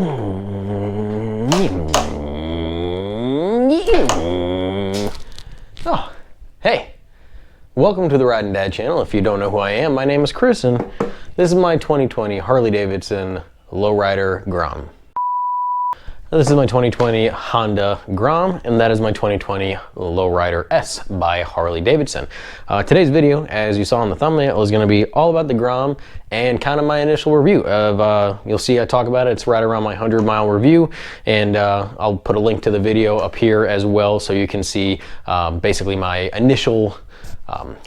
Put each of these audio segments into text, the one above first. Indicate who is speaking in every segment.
Speaker 1: Oh, hey, welcome to the Ridden Dad channel. If you don't know who I am, my name is Chris, and this is my 2020 Harley Davidson Lowrider Grom. This is my 2020 Honda Grom, and that is my 2020 Lowrider S by Harley Davidson. Today's video, as you saw in the thumbnail, is going to be all about the Grom and kind of my initial review of, you'll see I talk about it, it's right around my 100-mile review, and I'll put a link to the video up here as well so you can see basically my initial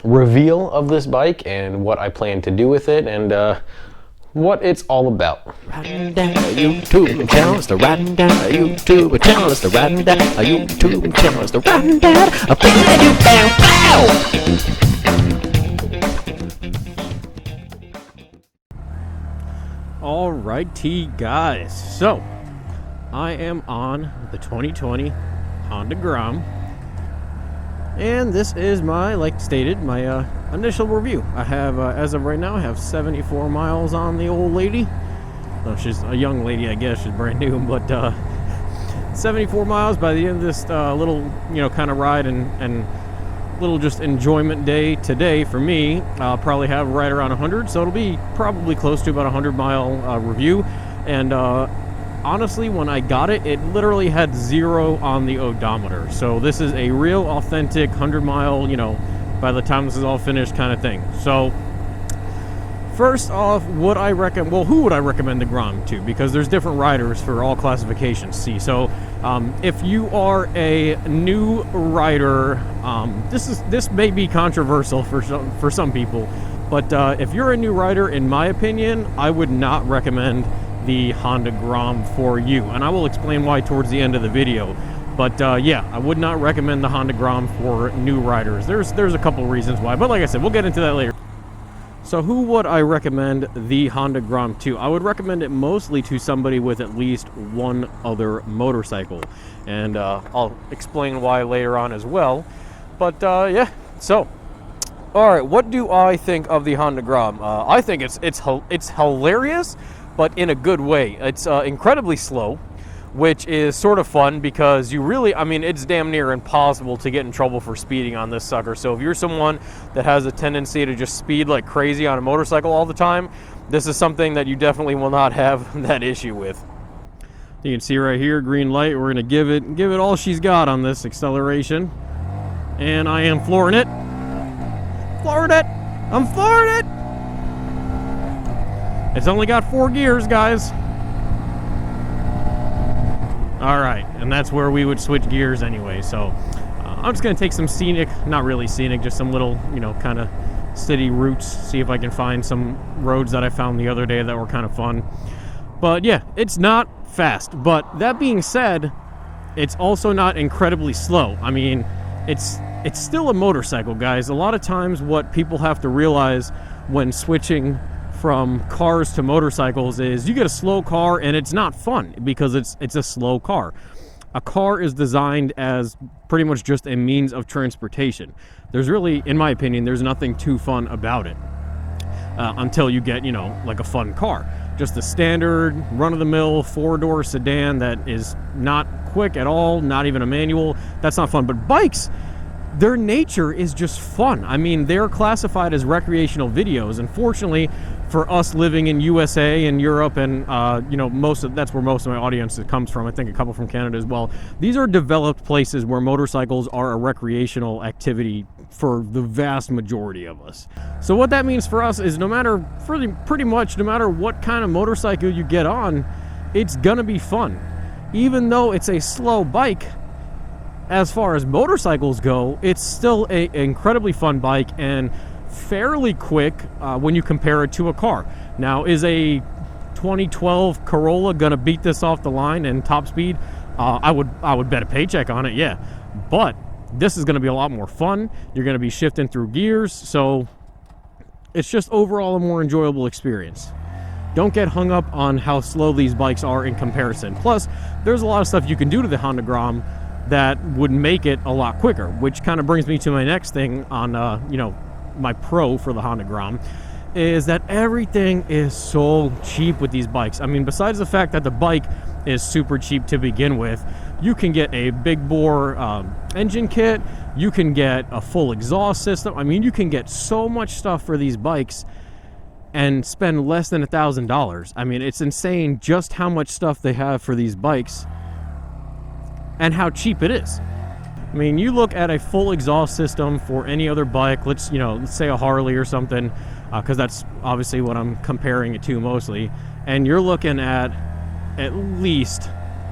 Speaker 1: reveal of this bike and what I plan to do with it, and what it's all about.
Speaker 2: Ridden Dad YouTube channel, it's the Ridden Dad YouTube channel, it's the Ridden Dad YouTube channel, it's the Ridden Dad.
Speaker 3: Alrighty guys, so I am on the 2020 Honda Grom, and this is my, like stated, my initial review. I have, as of right now, I have 74 miles on the old lady. No, she's a young lady, I guess. She's brand new, but 74 miles by the end of this little, kind of ride and little just enjoyment day today for me. I'll probably have right around 100, so it'll be probably close to about a 100-mile review. And honestly, when I got it, it literally had 0 on the odometer. So this is a real authentic 100-mile, by the time this is all finished kind of thing. So first off, who would I recommend the Grom to? Because there's different riders for all classifications. See, so if you are a new rider, this may be controversial for some people, but if you're a new rider, in my opinion, I would not recommend the Honda Grom for you, and I will explain why towards the end of the video. But yeah, I would not recommend the Honda Grom for new riders. There's a couple reasons why, but like I said, we'll get into that later. So who would I recommend the Honda Grom to? I would recommend it mostly to somebody with at least one other motorcycle, and I'll explain why later on as well. But yeah, so all right, what do I think of the Honda Grom? I think it's hilarious, but in a good way. It's incredibly slow, which is sort of fun because you really, it's damn near impossible to get in trouble for speeding on this sucker. So if you're someone that has a tendency to just speed like crazy on a motorcycle all the time, this is something that you definitely will not have that issue with. You can see right here, green light. We're gonna give it all she's got on this acceleration, and I am flooring it. I'm flooring it. It's only got 4 gears, guys. All right, and that's where we would switch gears anyway. So I'm just gonna take some scenic, not really scenic, just some little, kind of city routes, see if I can find some roads that I found the other day that were kind of fun. But yeah, it's not fast, but that being said, it's also not incredibly slow. It's still a motorcycle, guys. A lot of times what people have to realize when switching from cars to motorcycles is you get a slow car and it's not fun because it's a slow car. A car is designed as pretty much just a means of transportation. There's really, in my opinion, there's nothing too fun about it until you get, like a fun car. Just a standard run-of-the-mill 4-door sedan that is not quick at all, not even a manual. That's not fun. But bikes, their nature is just fun. They're classified as recreational videos. Unfortunately, for us living in USA and Europe, and that's where most of my audience comes from. I think a couple from Canada as well. These are developed places where motorcycles are a recreational activity for the vast majority of us. So what that means for us is pretty much no matter what kind of motorcycle you get on, it's gonna be fun. Even though it's a slow bike, as far as motorcycles go, it's still an incredibly fun bike and fairly quick when you compare it to a car. Now, is a 2012 Corolla gonna beat this off the line in top speed? I would bet a paycheck on it, yeah. But this is gonna be a lot more fun. You're gonna be shifting through gears, so it's just overall a more enjoyable experience. Don't get hung up on how slow these bikes are in comparison. Plus, there's a lot of stuff you can do to the Honda Grom that would make it a lot quicker, which kind of brings me to my next thing on, my pro for the Honda Grom. is that everything is so cheap with these bikes. I mean, besides the fact that the bike is super cheap to begin with, you can get a big bore engine kit, you can get a full exhaust system. I mean, you can get so much stuff for these bikes and spend less than $1,000. I mean, it's insane just how much stuff they have for these bikes and how cheap it is. I mean, you look at a full exhaust system for any other bike, let's say a Harley or something, because that's obviously what I'm comparing it to mostly, and you're looking at least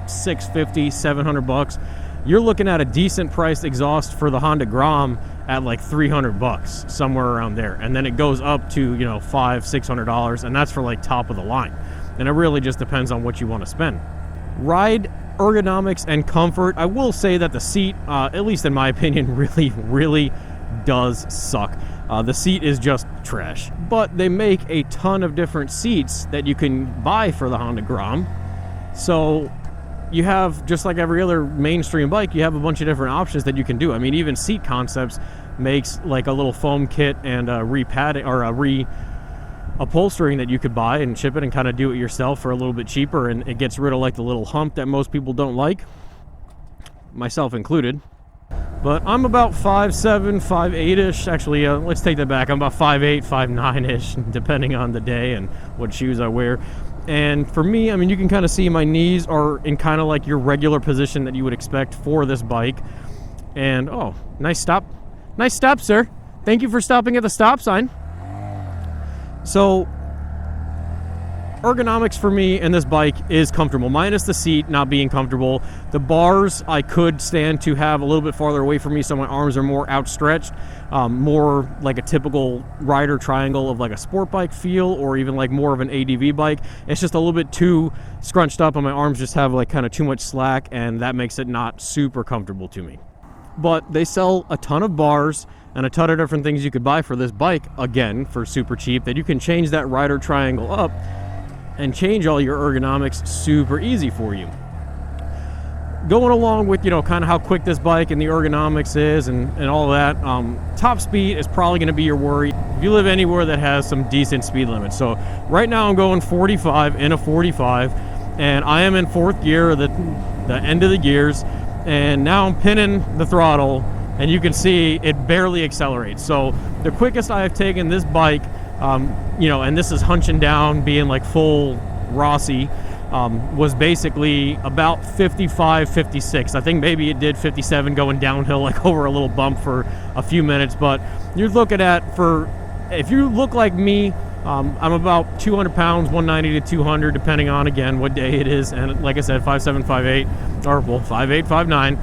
Speaker 3: $650, $700. You're looking at a decent priced exhaust for the Honda Grom at like $300, somewhere around there, and then it goes up to $500, $600, and that's for like top of the line. And it really just depends on what you want to spend. Ride ergonomics and comfort. I will say that the seat, at least in my opinion, really does suck. The seat is just trash, but they make a ton of different seats that you can buy for the Honda Grom. So you have, just like every other mainstream bike, you have a bunch of different options that you can do. I mean, even Seat Concepts makes like a little foam kit and a re-padding or a upholstering that you could buy and ship it and kind of do it yourself for a little bit cheaper, and it gets rid of like the little hump that most people don't like, myself included. But I'm about 5'7", 5'8"-ish. Actually, let's take that back. I'm about 5'8", 5'9"-ish, depending on the day and what shoes I wear. And for me, I mean, you can kind of see my knees are in kind of like your regular position that you would expect for this bike. And, oh, nice stop. Nice stop, sir. Thank you for stopping at the stop sign. So, ergonomics for me in this bike is comfortable, minus the seat not being comfortable. The bars I could stand to have a little bit farther away from me so my arms are more outstretched, more like a typical rider triangle of like a sport bike feel, or even like more of an ADV bike. It's just a little bit too scrunched up and my arms just have like kind of too much slack, and that makes it not super comfortable to me. But they sell a ton of bars and a ton of different things you could buy for this bike, again, for super cheap, that you can change that rider triangle up and change all your ergonomics super easy for you. Going along with, kind of how quick this bike and the ergonomics is and all that, top speed is probably going to be your worry if you live anywhere that has some decent speed limits. So right now I'm going 45 in a 45, and I am in fourth gear, the end of the gears, and now I'm pinning the throttle, and you can see it barely accelerates. So the quickest I have taken this bike, and this is hunching down, being like full Rossi, was basically about 55, 56. I think maybe it did 57 going downhill, like over a little bump for a few minutes. But you're looking at, if you look like me, I'm about 200 pounds, 190 to 200, depending on, again, what day it is. And like I said, 5'7", 5'8", or well, 5'8", 5'9".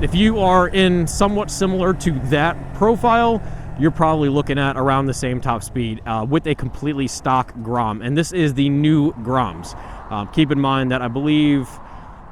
Speaker 3: If you are in somewhat similar to that profile, you're probably looking at around the same top speed with a completely stock Grom. And this is the new Groms. Keep in mind that I believe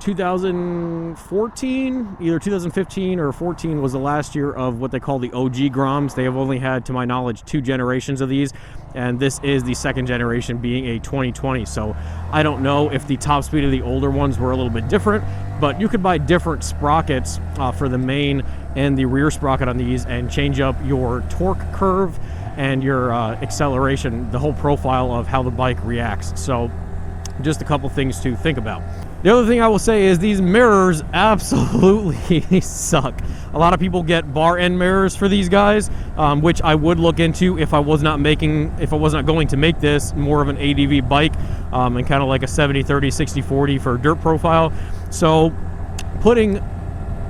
Speaker 3: 2014, either 2015 or 14 was the last year of what they call the OG Groms. They have only had, to my knowledge, 2 generations of these, and this is the second generation, being a 2020. So I don't know if the top speed of the older ones were a little bit different, but you could buy different sprockets for the main and the rear sprocket on these and change up your torque curve and your acceleration, the whole profile of how the bike reacts. So just a couple things to think about. The other thing I will say is these mirrors absolutely suck. A lot of people get bar end mirrors for these guys, which I would look into if I was not going to make this more of an ADV bike, and kind of like a 70-30, 60-40 for dirt profile. So putting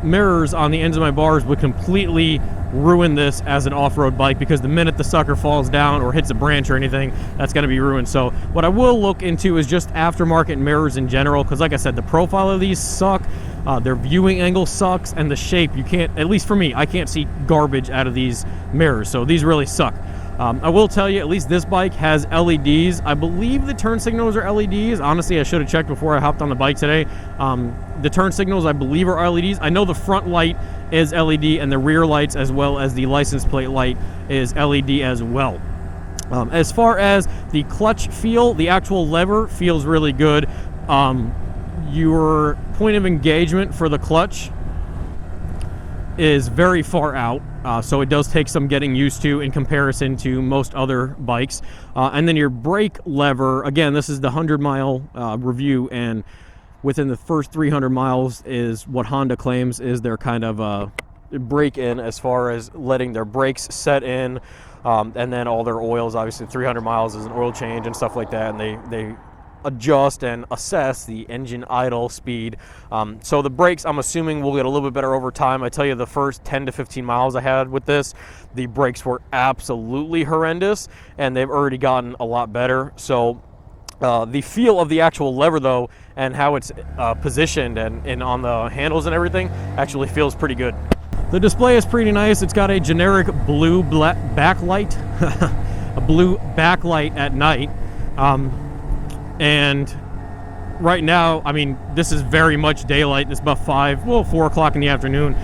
Speaker 3: mirrors on the ends of my bars would completely ruin this as an off-road bike, because the minute the sucker falls down or hits a branch or anything, that's going to be ruined. So what I will look into is just aftermarket mirrors in general, because like I said, the profile of these suck, their viewing angle sucks, and the shape, you can't, at least for me, I can't see garbage out of these mirrors, so these really suck. I will tell you, at least this bike has LEDs. I believe the turn signals are LEDs. Honestly, I should have checked before I hopped on the bike today. The turn signals, I believe, are LEDs. I know the front light is LED, and the rear lights, as well as the license plate light, is LED as well. As far as the clutch feel, the actual lever feels really good. Your point of engagement for the clutch is very far out, so it does take some getting used to in comparison to most other bikes. And then your brake lever, again, this is the 100-mile review, and within the first 300 miles is what Honda claims is their kind of break in, as far as letting their brakes set in, and then all their oils. Obviously 300 miles is an oil change and stuff like that, and they adjust and assess the engine idle speed. So the brakes, I'm assuming, will get a little bit better over time. I tell you, the first 10 to 15 miles I had with this, the brakes were absolutely horrendous, and they've already gotten a lot better. So the feel of the actual lever, though, and how it's positioned and on the handles and everything actually feels pretty good. The display is pretty nice. It's got a generic blue backlight, a blue backlight at night. And right now, I mean, this is very much daylight. It's about 4 o'clock in the afternoon.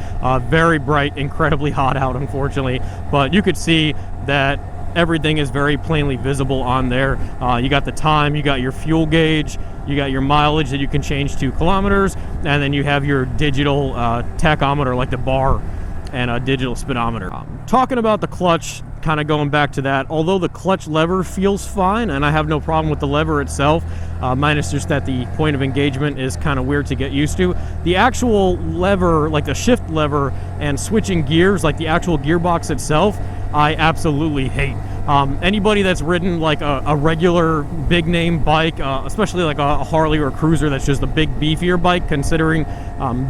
Speaker 3: Very bright, incredibly hot out, unfortunately. But you could see that everything is very plainly visible on there. You got the time, you got your fuel gauge, you got your mileage that you can change to kilometers, and then you have your digital tachometer, like the bar, and a digital speedometer. Talking about the clutch, kind of going back to that, although the clutch lever feels fine, and I have no problem with the lever itself, minus just that the point of engagement is kind of weird to get used to. The actual lever, like the shift lever and switching gears, like the actual gearbox itself, I absolutely hate. Anybody that's ridden like a regular big name bike, especially like a Harley or a Cruiser that's just a big beefier bike, considering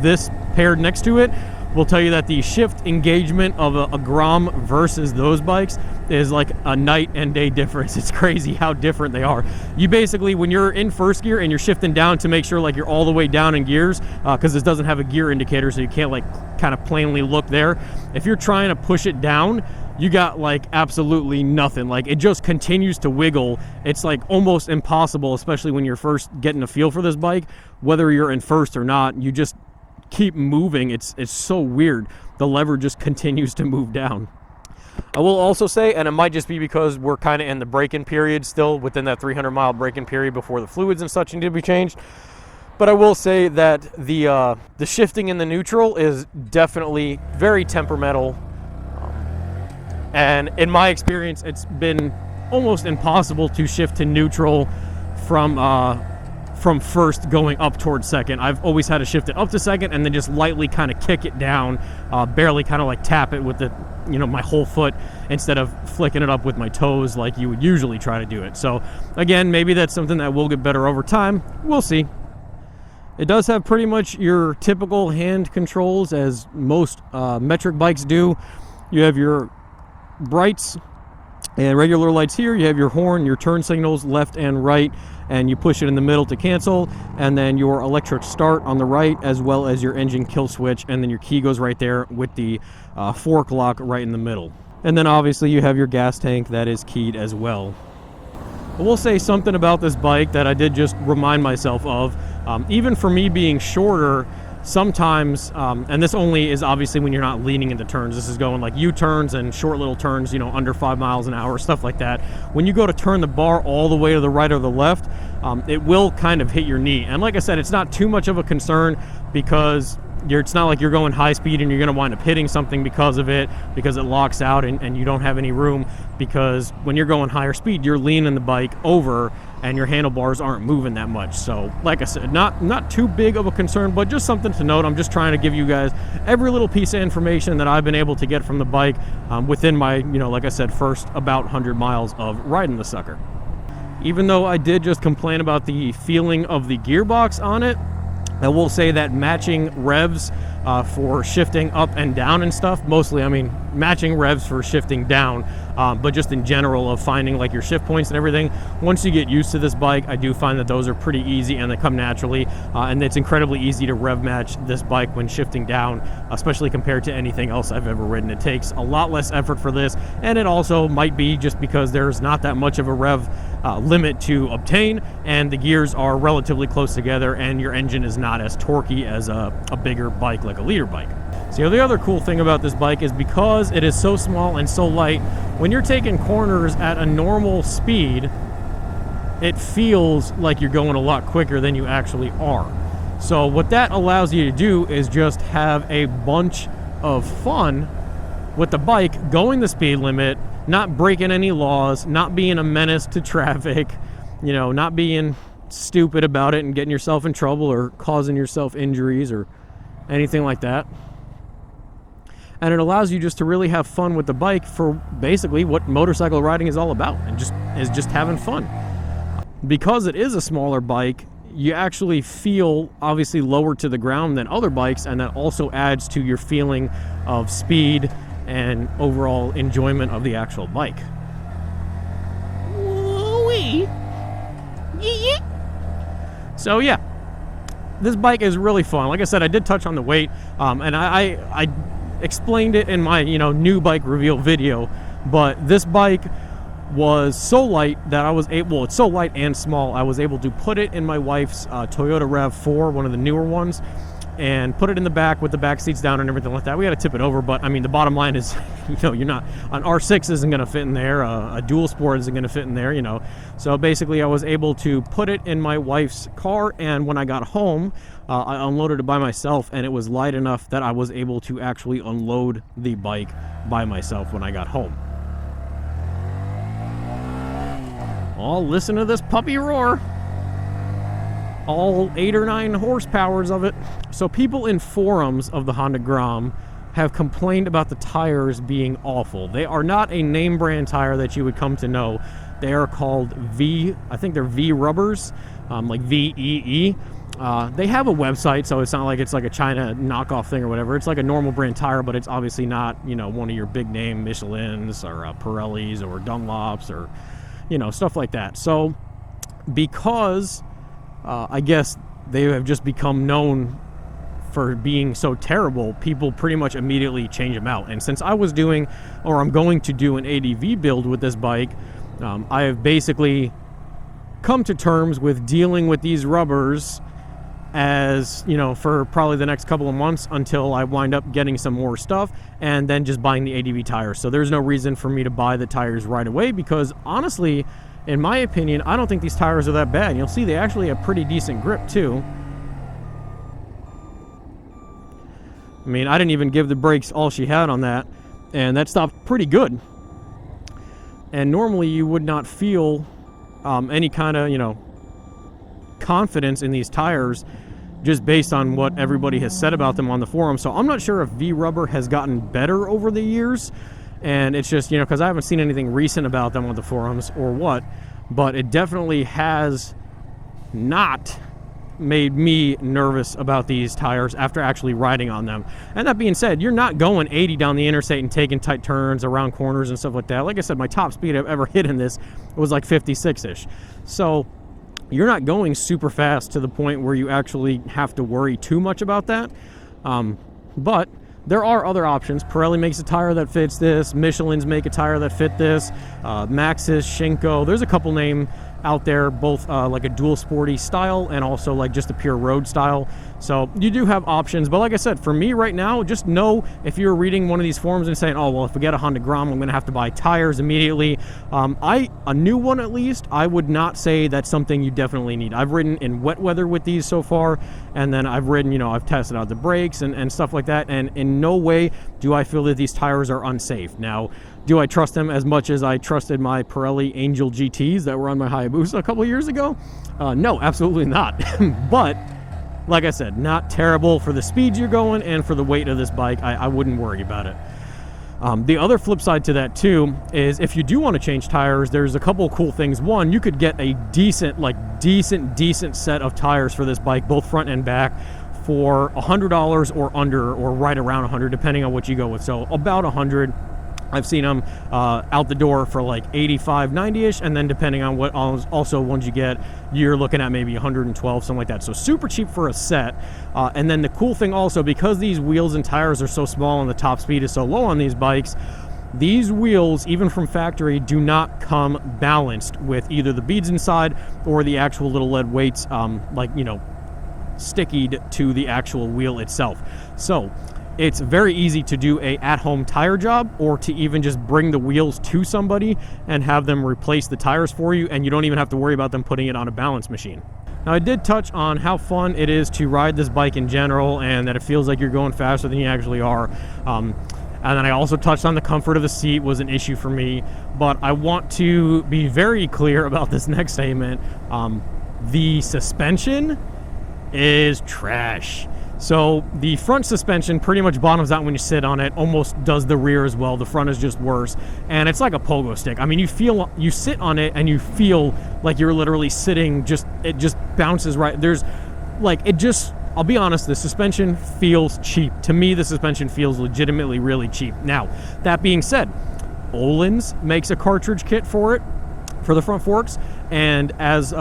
Speaker 3: this paired next to it, will tell you that the shift engagement of a Grom versus those bikes is like a night and day difference. It's crazy how different they are. You basically, when you're in first gear and you're shifting down to make sure like you're all the way down in gears, because this doesn't have a gear indicator, so you can't like kind of plainly look there. If you're trying to push it down, you got like absolutely nothing. Like, it just continues to wiggle. It's like almost impossible, especially when you're first getting a feel for this bike, whether you're in first or not, you just keep moving. It's so weird. The lever just continues to move down. I will also say, and it might just be because we're kind of in the break-in period still, within that 300-mile break-in period before the fluids and such need to be changed, but I will say that the shifting in the neutral is definitely very temperamental. And in my experience, it's been almost impossible to shift to neutral from first going up towards second. I've always had to shift it up to second and then just lightly kind of kick it down, barely kind of like tap it with the, my whole foot, instead of flicking it up with my toes like you would usually try to do it. So again, maybe that's something that will get better over time. We'll see. It does have pretty much your typical hand controls, as most metric bikes do. You have your brights and regular lights here. You have your horn, your turn signals left and right, and you push it in the middle to cancel, and then your electric start on the right, as well as your engine kill switch, and then your key goes right there with the fork lock right in the middle. And then obviously you have your gas tank that is keyed as well. I will say something about this bike that I did just remind myself of. Even for me being shorter, sometimes, and this only is obviously when you're not leaning into turns. This is going like U-turns and short little turns, under 5 miles an hour, stuff like that. When you go to turn the bar all the way to the right or the left, it will kind of hit your knee. And like I said, it's not too much of a concern, because it's not like you're going high speed and you're going to wind up hitting something because of it, because it locks out and you don't have any room, because when you're going higher speed, you're leaning the bike over and your handlebars aren't moving that much. So like I said, not too big of a concern, but just something to note. I'm just trying to give you guys every little piece of information that I've been able to get from the bike within my, like I said, first about 100 miles of riding the sucker. Even though I did just complain about the feeling of the gearbox on it, I will say that matching revs for shifting up and down and stuff, mostly, matching revs for shifting down, but just in general of finding like your shift points and everything, once you get used to this bike, I do find that those are pretty easy and they come naturally, and it's incredibly easy to rev match this bike when shifting down, especially compared to anything else I've ever ridden. It takes a lot less effort for this, and it also might be just because there's not that much of a rev limit to obtain, and the gears are relatively close together, and your engine is not as torquey as a bigger bike like a leader bike. So the other cool thing about this bike is, because it is so small and so light, when you're taking corners at a normal speed, it feels like you're going a lot quicker than you actually are. So what that allows you to do is just have a bunch of fun with the bike, going the speed limit, not breaking any laws, not being a menace to traffic, you know, not being stupid about it and getting yourself in trouble or causing yourself injuries or anything like that. And it allows you just to really have fun with the bike for basically what motorcycle riding is all about, and just having fun. Because it is a smaller bike, you actually feel obviously lower to the ground than other bikes, and that also adds to your feeling of speed and overall enjoyment of the actual bike. Woo-wee. So yeah, this bike is really fun. Like I said, I did touch on the weight, and I explained it in my new bike reveal video, but this bike was so light that I was able, it's so light and small, I was able to put it in my wife's Toyota RAV4, one of the newer ones, and put it in the back with the back seats down and everything like that. We got to tip it over, but I mean, the bottom line is, you're not, an R6 isn't going to fit in there, a dual sport isn't going to fit in there, So basically I was able to put it in my wife's car, and when I got home, I unloaded it by myself, and it was light enough that I was able to actually unload the bike by myself when I got home. Oh, listen to this puppy roar. All 8 or 9 horsepowers of it. So people in forums of the Honda Grom have complained about the tires being awful. They are not a name brand tire that you would come to know. They are called I think they're V rubbers, like VEE. They have a website, so it's not like it's like a China knockoff thing or whatever. It's like a normal brand tire, but it's obviously not, one of your big name Michelin's or Pirellis or Dunlops or, stuff like that. So because I guess they have just become known for being so terrible, people pretty much immediately change them out. And since I was doing, or I'm going to do, an ADV build with this bike, I have basically come to terms with dealing with these rubbers as, for probably the next couple of months until I wind up getting some more stuff and then just buying the ADV tires. So there's no reason for me to buy the tires right away, because honestly, in my opinion, I don't think these tires are that bad. You'll see they actually have pretty decent grip too. I mean, I didn't even give the brakes all she had on that, and that stopped pretty good. And normally you would not feel any kind of, confidence in these tires just based on what everybody has said about them on the forum. So I'm not sure if V-Rubber has gotten better over the years, and it's just, because I haven't seen anything recent about them on the forums or what, but it definitely has not made me nervous about these tires after actually riding on them. And that being said, you're not going 80 down the interstate and taking tight turns around corners and stuff like that. Like I said, my top speed I've ever hit in this was like 56-ish. So you're not going super fast to the point where you actually have to worry too much about that. But there are other options. Pirelli makes a tire that fits this. Michelin's make a tire that fit this. Maxxis, Shinko. There's a couple name out there, both like a dual sporty style and also like just a pure road style. So you do have options. But like I said, for me right now, just know if you're reading one of these forums and saying, oh, well, if I get a Honda Grom, I'm going to have to buy tires immediately. A new one at least, I would not say that's something you definitely need. I've ridden in wet weather with these so far, and then I've ridden, I've tested out the brakes and stuff like that, and in no way do I feel that these tires are unsafe. Now, do I trust them as much as I trusted my Pirelli Angel GTs that were on my Hayabusa a couple years ago? No, absolutely not. But like I said, not terrible for the speeds you're going and for the weight of this bike. I wouldn't worry about it. The other flip side to that too is if you do want to change tires, there's a couple of cool things. One, you could get a decent set of tires for this bike, both front and back, for $100 or under, or right around $100, depending on what you go with. So about $100. I've seen them out the door for like 85, 90-ish, and then depending on what also ones you get, you're looking at maybe 112, something like that. So super cheap for a set. And then the cool thing also, because these wheels and tires are so small and the top speed is so low on these bikes, these wheels, even from factory, do not come balanced with either the beads inside or the actual little lead weights, stickied to the actual wheel itself. So it's very easy to do a at-home tire job, or to even just bring the wheels to somebody and have them replace the tires for you, and you don't even have to worry about them putting it on a balance machine. Now, I did touch on how fun it is to ride this bike in general, and that it feels like you're going faster than you actually are. And then I also touched on the comfort of the seat was an issue for me, but I want to be very clear about this next statement. The suspension is trash. So the front suspension pretty much bottoms out when you sit on it, almost does the rear as well. The front is just worse, and it's like a pogo stick. I mean, you sit on it and you feel like you're literally sitting, it just bounces right. I'll be honest, the suspension feels cheap. To me, the suspension feels legitimately really cheap. Now, that being said, Öhlins makes a cartridge kit for it, for the front forks, and as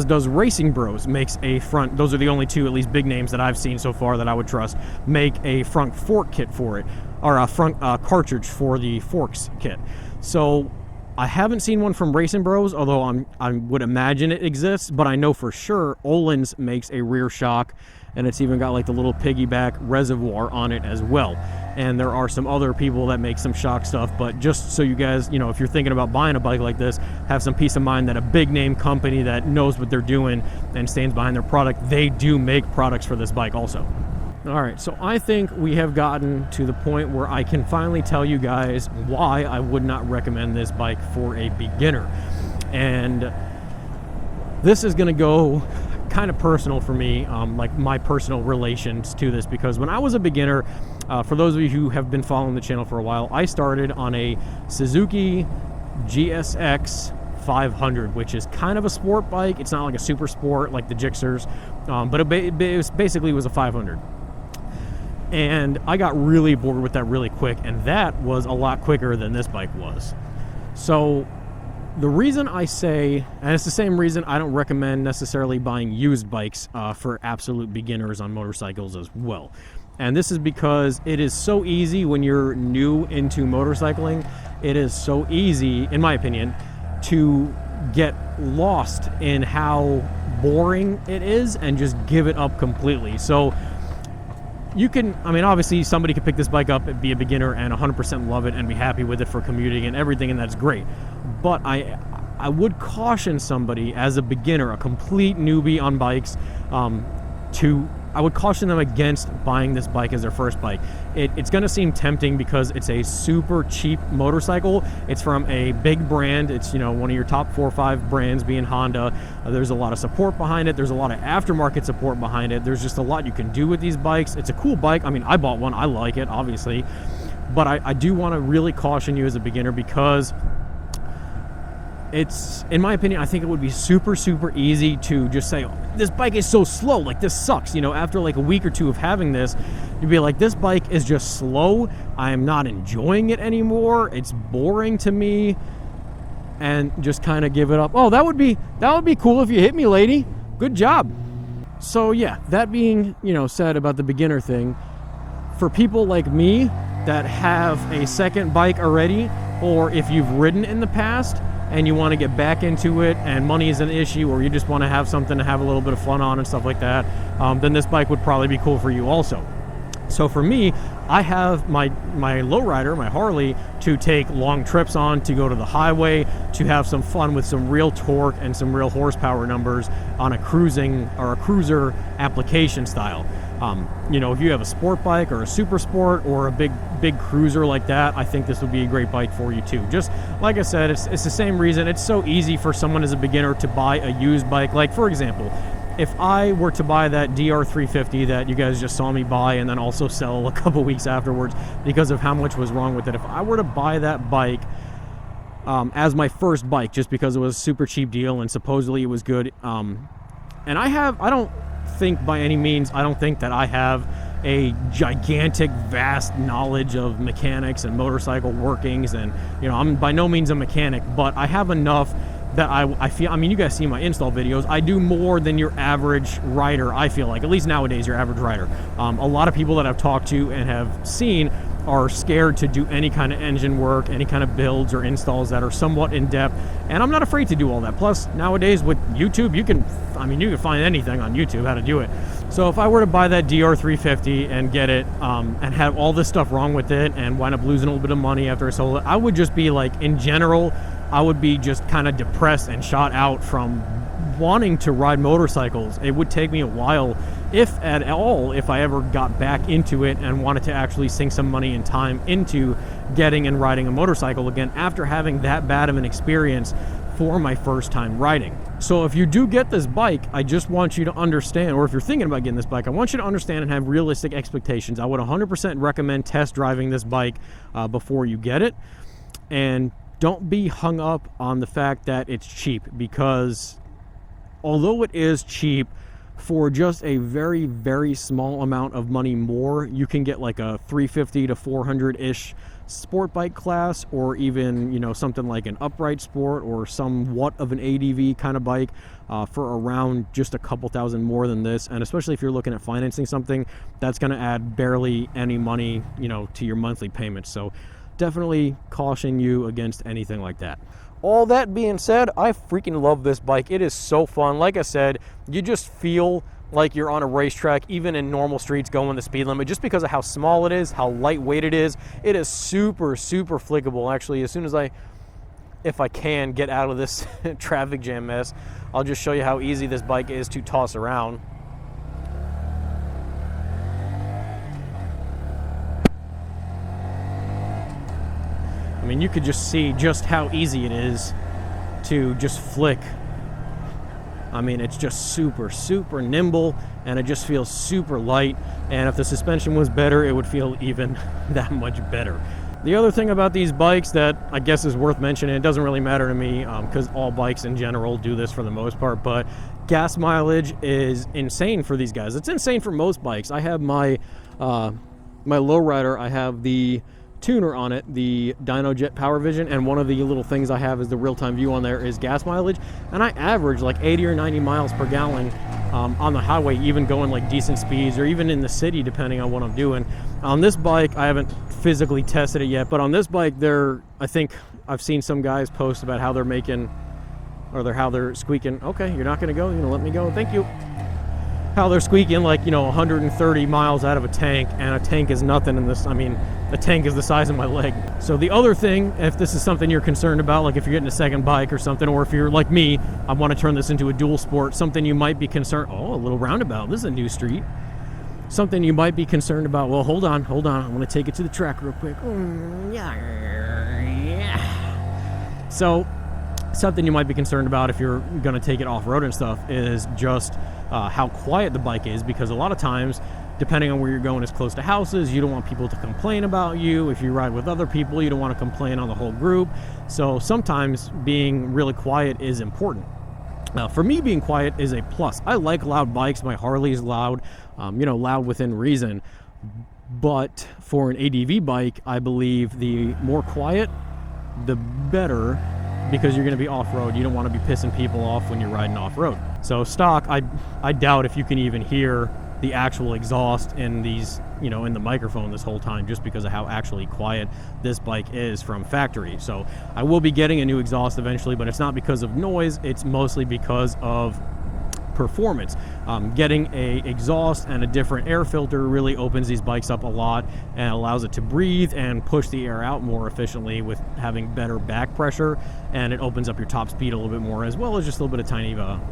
Speaker 3: does Racing Bros makes a front. Those are the only two, at least big names that I've seen so far that I would trust, make a front fork kit for it, or a front cartridge for the forks kit. So I haven't seen one from Racing Bros, although I would imagine it exists, but I know for sure Öhlins makes a rear shock, and it's even got like the little piggyback reservoir on it as well. And there are some other people that make some shock stuff, but just so you guys, if you're thinking about buying a bike like this, have some peace of mind that a big name company that knows what they're doing and stands behind their product, they do make products for this bike also. All right, so I think we have gotten to the point where I can finally tell you guys why I would not recommend this bike for a beginner. And this is gonna go kind of personal for me, like my personal relations to this, because when I was a beginner, for those of you who have been following the channel for a while, I started on a Suzuki GSX 500, which is kind of a sport bike. It's not like a super sport like the Gixxers, but it basically was a 500. And I got really bored with that really quick, and that was a lot quicker than this bike was. So the reason I say, and it's the same reason I don't recommend necessarily buying used bikes for absolute beginners on motorcycles as well. And this is because it is so easy when you're new into motorcycling. It is so easy, in my opinion, to get lost in how boring it is and just give it up completely. So you can, obviously somebody could pick this bike up and be a beginner and 100% love it and be happy with it for commuting and everything, and that's great. But I would caution somebody as a beginner, a complete newbie on bikes, I would caution them against buying this bike as their first bike. It's going to seem tempting because it's a super cheap motorcycle. It's from a big brand. It's, one of your top 4 or 5 brands being Honda. There's a lot of support behind it. There's a lot of aftermarket support behind it. There's just a lot you can do with these bikes. It's a cool bike. I bought one. I like it, obviously. But I do want to really caution you as a beginner because it's, in my opinion, I think it would be super, super easy to just say, oh, this bike is so slow, like this sucks. After like a week or two of having this, you'd be like, this bike is just slow. I am not enjoying it anymore. It's boring to me, and just kind of give it up. Oh, that would be cool if you hit me, lady. Good job. So yeah, that being, said about the beginner thing, for people like me that have a second bike already, or if you've ridden in the past and you want to get back into it and money is an issue, or you just want to have something to have a little bit of fun on and stuff like that, then this bike would probably be cool for you also. So for me, I have my lowrider, my Harley, to take long trips on, to go to the highway, to have some fun with some real torque and some real horsepower numbers on a cruising or a cruiser application style. If you have a sport bike or a super sport or a big cruiser like that, I think this would be a great bike for you too. Just like I said, it's the same reason. It's so easy for someone as a beginner to buy a used bike. Like, for example, if I were to buy that DR350 that you guys just saw me buy and then also sell a couple weeks afterwards because of how much was wrong with it, if I were to buy that bike as my first bike just because it was a super cheap deal and supposedly it was good, and I don't think by any means, I don't think that I have a gigantic, vast knowledge of mechanics and motorcycle workings, and I'm by no means a mechanic, but I have enough that I feel, you guys see my install videos, I do more than your average rider, I feel like, at least nowadays, your average rider. A lot of people that I've talked to and have seen are scared to do any kind of engine work, any kind of builds or installs that are somewhat in-depth, and I'm not afraid to do all that. Plus, nowadays with YouTube, you can find anything on YouTube how to do it. So if I were to buy that DR350 and get it, and have all this stuff wrong with it and wind up losing a little bit of money after I sold it, I would just be like, in general, I would be just kind of depressed and shot out from wanting to ride motorcycles. It would take me a while, if at all, if I ever got back into it and wanted to actually sink some money and time into getting and riding a motorcycle again after having that bad of an experience for my first time riding. So if you do get this bike, I just want you to understand, or if you're thinking about getting this bike, I want you to understand and have realistic expectations. I would 100% recommend test driving this bike before you get it. And don't be hung up on the fact that it's cheap, because although it is cheap, for just a very, very small amount of money more, you can get like a 350 to 400-ish sport bike class, or even, you know, something like an upright sport or somewhat of an ADV kind of bike for around just a couple thousand more than this. And especially if you're looking at financing something, that's going to add barely any money, you know, to your monthly payments. So definitely caution you against anything like that. All that being said, I freaking love this bike. It is so fun. Like I said, you just feel like you're on a racetrack, even in normal streets going the speed limit, just because of how small it is, how lightweight it is. It is super, super flickable. Actually, as soon as if I can get out of this traffic jam mess, I'll just show you how easy this bike is to toss around. I mean, you could just see just how easy it is to just flick. I mean, it's just super, super nimble, and it just feels super light. And if the suspension was better, it would feel even that much better. The other thing about these bikes that I guess is worth mentioning, it doesn't really matter to me because all bikes in general do this for the most part, but gas mileage is insane for these guys. It's insane for most bikes. I have my lowrider, I have the tuner on it, the DynoJet Power Vision, and one of the little things I have is the real-time view on there is gas mileage, and I average like 80 or 90 miles per gallon on the highway, even going like decent speeds, or even in the city depending on what I'm doing. On this bike, I haven't physically tested it yet, but on this bike, I think I've seen some guys post about how they're making, or how they're squeaking. Okay, you're not gonna go, you're gonna let me go, thank you. How they're squeaking like, you know, 130 miles out of a tank, and a tank is nothing in this. I mean, the tank is the size of my leg. So the other thing, if this is something you're concerned about, like if you're getting a second bike or something, or if you're like me, I want to turn this into a dual sport, something you might be concerned, a little roundabout, this is a new street. Something you might be concerned about, well, hold on, I'm going to take it to the track real quick. So something you might be concerned about if you're going to take it off-road and stuff is just how quiet the bike is, because a lot of times, depending on where you're going, is close to houses. You don't want people to complain about you. If you ride with other people, you don't want to complain on the whole group. So sometimes being really quiet is important. For me, being quiet is a plus. I like loud bikes. My Harley is loud, loud within reason. But for an ADV bike, I believe the more quiet, the better, because you're going to be off-road. You don't want to be pissing people off when you're riding off-road. So stock, I doubt if you can even hear the actual exhaust in these, in the microphone this whole time, just because of how actually quiet this bike is from factory. So I will be getting a new exhaust eventually, but it's not because of noise. It's mostly because of performance. Getting a exhaust and a different air filter really opens these bikes up a lot and allows it to breathe and push the air out more efficiently with having better back pressure, and it opens up your top speed a little bit more, as well as just a little bit of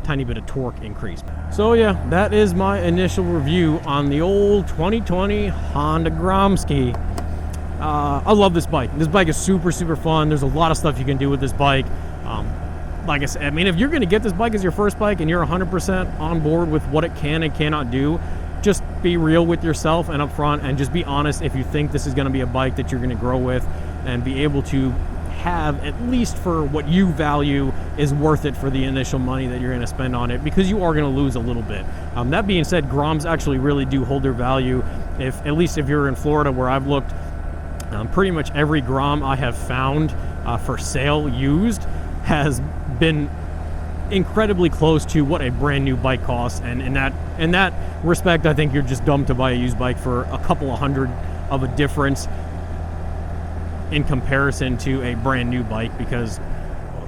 Speaker 3: tiny bit of torque increase. So yeah, that is my initial review on the old 2020 Honda Grom ski. I love this bike. This bike is super, super fun. There's a lot of stuff you can do with this bike. Like I said, I mean, if you're going to get this bike as your first bike and you're 100% on board with what it can and cannot do, just be real with yourself and upfront, and just be honest if you think this is going to be a bike that you're going to grow with and be able to have, at least for what you value, is worth it for the initial money that you're going to spend on it, because you are going to lose a little bit. That being said, Groms actually really do hold their value. At least if you're in Florida, where I've looked, pretty much every Grom I have found for sale used has been incredibly close to what a brand new bike costs, and in that respect, I think you're just dumb to buy a used bike for a couple of hundred of a difference in comparison to a brand new bike, because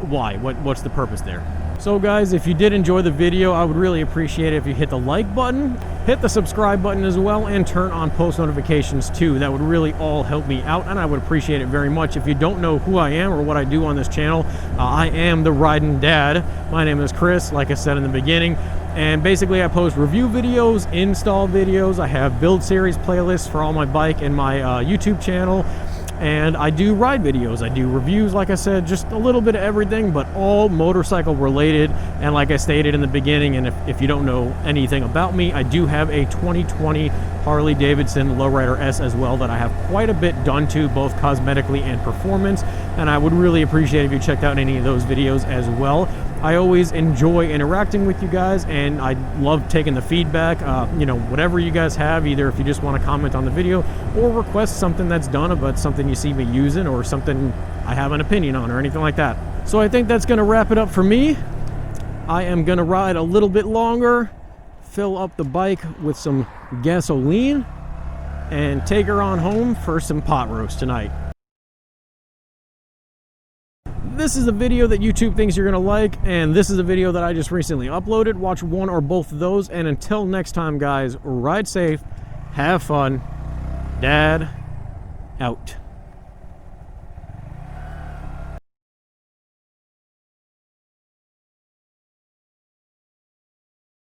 Speaker 3: why? What's the purpose there? So guys, if you did enjoy the video, I would really appreciate it if you hit the like button, hit the subscribe button as well, and turn on post notifications too. That would really all help me out, and I would appreciate it very much. If you don't know who I am or what I do on this channel, I am the Ridden Dad. My name is Chris, like I said in the beginning, and basically I post review videos, install videos. I have build series playlists for all my bike and my YouTube channel. And I do ride videos, I do reviews, like I said, just a little bit of everything, but all motorcycle related. And like I stated in the beginning, and if you don't know anything about me, I do have a 2020 Harley Davidson Lowrider S as well that I have quite a bit done to, both cosmetically and performance. And I would really appreciate if you checked out any of those videos as well. I always enjoy interacting with you guys, and I love taking the feedback. You know, whatever you guys have, either if you just want to comment on the video or request something that's done about something you see me using or something I have an opinion on or anything like that. So I think that's going to wrap it up for me. I am going to ride a little bit longer, fill up the bike with some gasoline, and take her on home for some pot roast tonight. This is a video that YouTube thinks you're gonna like, and this is a video that I just recently uploaded. Watch one or both of those, and until next time, guys, ride safe, have fun. Dad out.